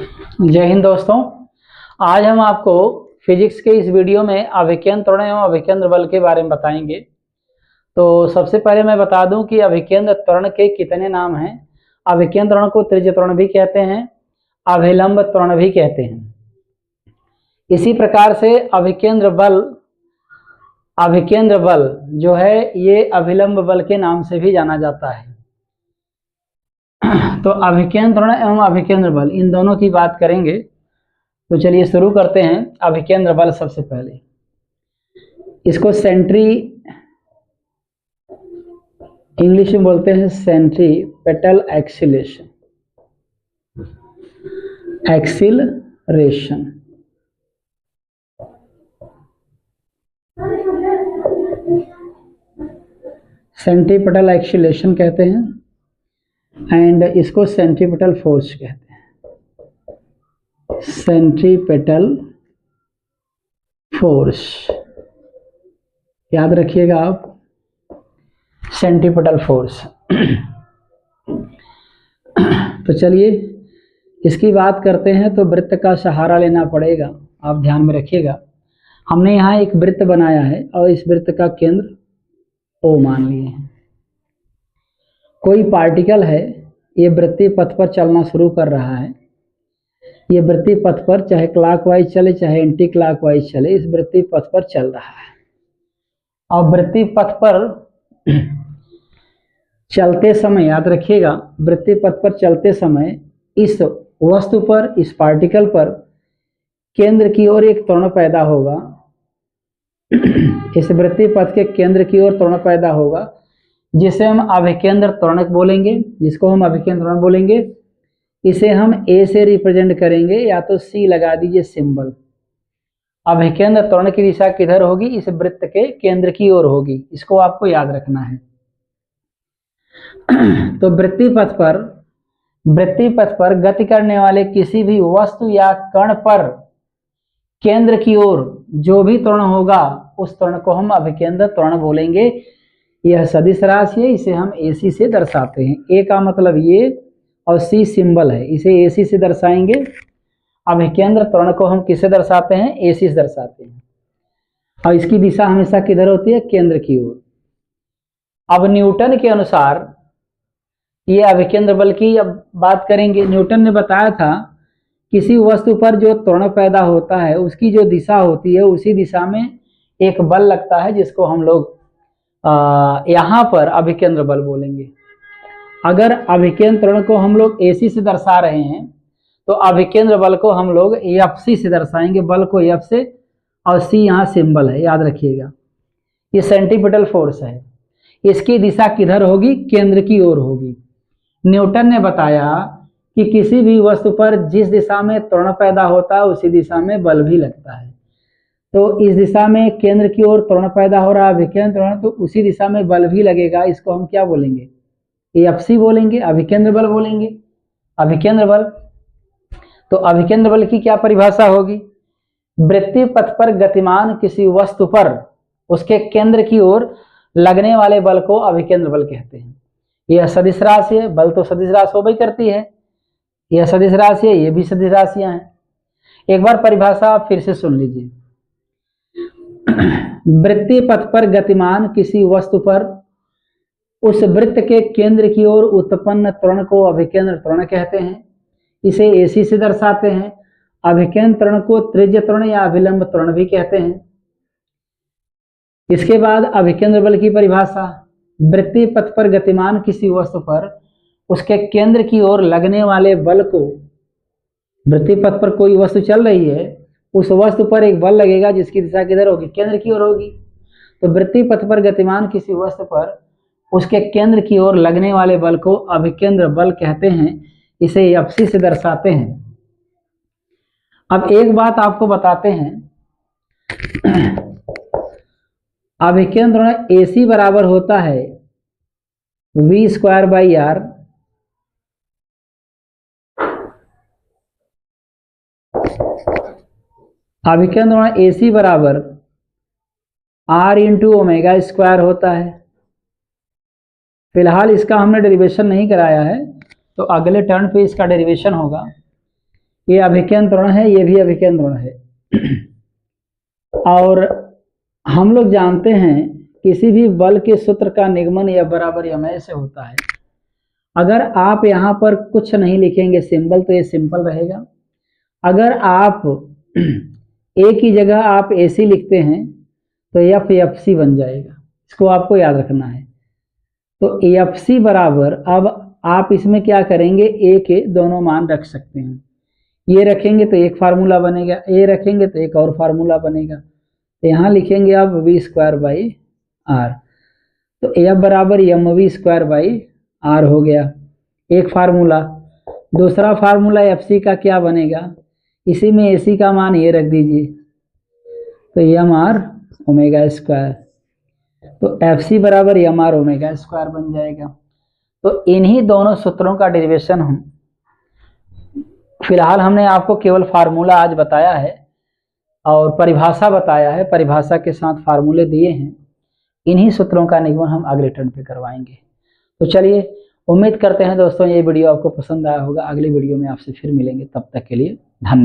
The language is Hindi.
जय हिंद दोस्तों। आज हम आपको फिजिक्स के इस वीडियो में अभिकेंद्र त्वरण एवं अभिकेंद्र बल के बारे में बताएंगे। तो सबसे पहले मैं बता दूं कि अभिकेंद्र त्वरण के कितने नाम हैं। अभिकेंद्र त्वरण को त्रिज्य त्वरण भी कहते हैं, अभिलंब त्वरण भी कहते हैं। इसी प्रकार से अभिकेंद्र बल जो है ये अभिलंब बल के नाम से भी जाना जाता है। तो अभिकेंद्र त्वरण एवं अभिकेंद्र बल इन दोनों की बात करेंगे। तो चलिए शुरू करते हैं। अभिकेंद्र बल सबसे पहले इसको इंग्लिश में बोलते हैं सेंट्रीपेटल एक्सीलरेशन। सेंट्रीपेटल एक्सीलरेशन कहते हैं एंड इसको सेंट्रीपेटल फोर्स कहते हैं। सेंट्रीपेटल फोर्स याद रखिएगा आप, सेंट्रीपेटल फोर्स। तो चलिए इसकी बात करते हैं। तो वृत्त का सहारा लेना पड़ेगा, आप ध्यान में रखिएगा। हमने यहाँ एक वृत्त बनाया है और इस वृत्त का केंद्र O मान लिए हैं। कोई पार्टिकल है, ये वृत्तीय पथ पर चलना शुरू कर रहा है। ये वृत्तीय पथ पर चाहे क्लॉकवाइज चले चाहे एंटी क्लॉकवाइज चले, इस वृत्तीय पथ पर चल रहा है। और वृत्तीय पथ पर चलते समय याद रखिएगा, वृत्तीय पथ पर चलते समय इस वस्तु पर, इस पार्टिकल पर केंद्र की ओर एक त्वरण पैदा होगा। इस वृत्तीय पथ के केंद्र की ओर त्वरण पैदा होगा जिसे हम अभिकेंद्र त्वरणक बोलेंगे, जिसको हम अभिकेंद्र त्वरण बोलेंगे। इसे हम A से रिप्रेजेंट करेंगे, या तो C लगा दीजिए सिंबल। अभिकेंद्र त्वरण की दिशा किधर होगी? इस वृत्त के केंद्र की ओर होगी, इसको आपको याद रखना है। तो वृत्तीय पथ पर गति करने वाले किसी भी वस्तु या कण पर केंद्र की ओर जो भी त्वरण होगा उस त्वरण को हम अभिकेंद्र त्वरण बोलेंगे। यह सदिश राशि है, इसे हम AC से दर्शाते हैं। A का मतलब ये और C सिंबल है, इसे AC से दर्शाएंगे। अभिकेंद्र त्वरण को हम किससे दर्शाते हैं? AC से दर्शाते हैं। और इसकी दिशा हमेशा किधर होती है? केंद्र की ओर। अब न्यूटन के अनुसार ये अभिकेंद्र बल की अब बात करेंगे। न्यूटन ने बताया था किसी वस्तु पर जो त्वरण पैदा होता है उसकी जो दिशा होती है उसी दिशा में एक बल लगता है, जिसको हम लोग यहाँ पर अभिकेंद्र बल बोलेंगे। अगर अभिकेंद्र त्वरण को हम लोग AC से दर्शा रहे हैं तो अभिकेंद्र बल को हम लोग FC से दर्शाएंगे, बल को F से, और C यहाँ सिंबल है, याद रखिएगा। ये सेंट्रीपेटल फोर्स है, इसकी दिशा किधर होगी? केंद्र की ओर होगी। न्यूटन ने बताया कि किसी भी वस्तु पर जिस दिशा में त्वरण पैदा होता है उसी दिशा में बल भी लगता है। तो इस दिशा में केंद्र की ओर त्वरण पैदा हो रहा है अभिकेंद्र त्वरण, तो उसी दिशा में बल भी लगेगा। इसको हम क्या बोलेंगे? FC बोलेंगे, अभिकेंद्र बल बोलेंगे। अभिकेंद्र बल, तो अभिकेंद्र बल की क्या परिभाषा होगी? वृत्तीय पथ पर गतिमान किसी वस्तु पर उसके केंद्र की ओर लगने वाले बल को अभिकेंद्र बल कहते हैं। यह सदिश राशि है, बल तो सदिश राशि हो भी करती है, यह सदिश राशि है, ये भी सदिश राशियां हैं। एक बार परिभाषा फिर से सुन लीजिए। वृत्तीय पथ पर गतिमान किसी वस्तु पर उस वृत्त के केंद्र की ओर उत्पन्न त्वरण को अभिकेंद्र त्वरण कहते हैं। इसे AC से दर्शाते हैं। अभिकेंद्र त्वरण को त्रिज्य त्वरण या अभिलंब त्वरण भी कहते हैं। इसके बाद अभिकेंद्र बल की परिभाषा, वृत्तीय पथ पर गतिमान किसी वस्तु पर उसके केंद्र की ओर लगने वाले बल को, वृत्तीय पथ पर कोई वस्तु चल रही है, उस वस्तु पर एक बल लगेगा जिसकी दिशा किधर होगी? केंद्र की ओर होगी। तो वृत्तीय पथ पर गतिमान किसी वस्तु पर उसके केंद्र की ओर लगने वाले बल को अभिकेंद्र बल कहते हैं। इसे FC से दर्शाते हैं। अब एक बात आपको बताते हैं, अभिकेंद्र त्वरण AC बराबर होता है V²/R अभिकेंद्र त्वरण AC बराबर R×ω² होता है। फिलहाल इसका हमने डेरिवेशन नहीं कराया है, तो अगले टर्न पे इसका डेरिवेशन होगा। ये अभिकेंद्र ऋण है, ये भी अभिकेंद्र ऋण है। और हम लोग जानते हैं किसी भी बल के सूत्र का निगमन F बराबर ma से होता है। अगर आप यहाँ पर कुछ नहीं लिखेंगे सिंबल तो ये सिंपल रहेगा। अगर आप ए की जगह आप AC लिखते हैं तो F FC बन जाएगा, इसको आपको याद रखना है। तो FC बराबर, अब आप इसमें क्या करेंगे, ए के दोनों मान रख सकते हैं। ये रखेंगे तो एक फार्मूला बनेगा, ए रखेंगे तो एक और फार्मूला बनेगा। तो यहाँ लिखेंगे आप v²/r, तो F बराबर mv²/r हो गया, एक फार्मूला। दूसरा फार्मूला FC का क्या बनेगा, इसी में AC का मान ये रख दीजिए, तो mr², तो FC बराबर mr² बन जाएगा। तो इन्हीं दोनों सूत्रों का डेरिवेशन हम फिलहाल हमने आपको केवल फार्मूला आज बताया है और परिभाषा बताया है, परिभाषा के साथ फार्मूले दिए हैं। इन्हीं सूत्रों का निगमन हम अगले टर्न पे करवाएंगे। तो चलिए, उम्मीद करते हैं दोस्तों ये वीडियो आपको पसंद आया होगा। अगली वीडियो में आपसे फिर मिलेंगे, तब तक के लिए धन्यवाद।